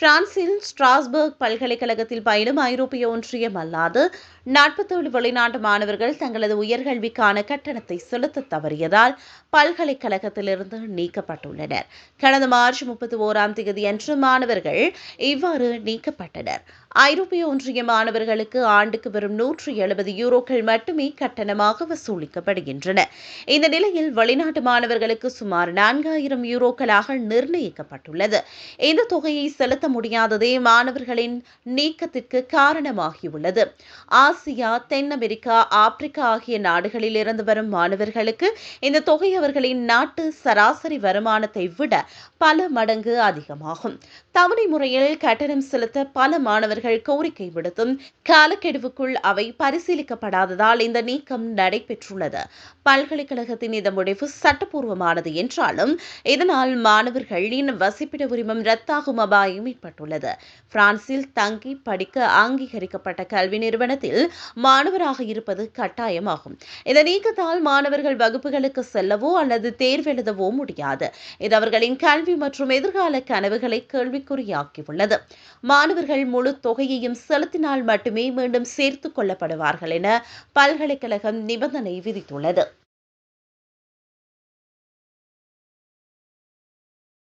பிரான்சில் ஸ்ட்ராஸ்பர்க் பல்கலைக்கழகத்தில் பயிலும் ஐரோப்பிய ஒன்றியம் அல்லாது 47 வெளிநாட்டு மாணவர்கள் தங்களது உயர்கல்விக்கான கட்டணத்தை செலுத்த தவறியதால் பல்கலைக்கழகத்திலிருந்து நீக்கப்பட்டுள்ளனர். கடந்த மார்ச் 31ஆம் தேதியன்று மாணவர்கள் இவ்வாறு நீக்கப்பட்டனர். ஐரோப்பிய ஒன்றிய மாணவர்களுக்கு ஆண்டுக்கு வெறும் 170 யூரோக்கள் மட்டுமே கட்டணமாக வசூலிக்கப்படுகின்றன. இந்த நிலையில் வெளிநாட்டு மாணவர்களுக்கு சுமார் 4000 யூரோக்களாக நிர்ணயிக்கப்பட்டுள்ளது. இந்த தொகையை செலுத்த முடியாததே மாணவர்களின் நீக்கத்திற்கு காரணமாகியுள்ளது. ஆசியா, தென் அமெரிக்கா, ஆப்பிரிக்கா ஆகிய நாடுகளில் இருந்து வரும் மாணவர்களுக்கு இந்த தொகை அவர்களின் நாட்டு சராசரி வருமானத்தை விட பல மடங்கு அதிகமாகும். தவணை முறையில் கட்டணம் செலுத்த பல மாணவர்கள் கோரிக்கை விடுத்தும் காலக்கெடுவுக்குள் அவை பரிசீலிக்கப்படாததால் இந்த நீக்கம் நடைபெற்றுள்ளது. பல்கலைக்கழகத்தின் இந்த முடிவு சட்டப்பூர்வமானது என்றாலும் இதனால் மாணவர்களின் வசிப்பிட உரிமம் ரத்தாகும் அபாயம் ஏற்பட்டுள்ளது. பிரான்சில் தங்கி படிக்க அங்கீகரிக்கப்பட்ட கல்வி நிறுவனத்தில் மாணவராக இருப்பது கட்டாயமாகும். இந்த நீக்கத்தால் மாணவர்கள் வகுப்புகளுக்கு செல்லவோ அல்லது தேர்வெழுதவோ முடியாது. இது அவர்களின் கல்வி மற்றும் எதிர்கால கனவுகளை கேள்விக்குறியாக்கியுள்ளது. மாணவர்கள் முழு தொகையையும் செலுத்தினால் மட்டுமே மீண்டும் சேர்த்துக் கொள்ளப்படுவார்கள் என பல்கலைக்கழகம் நிபந்தனை விதித்துள்ளது.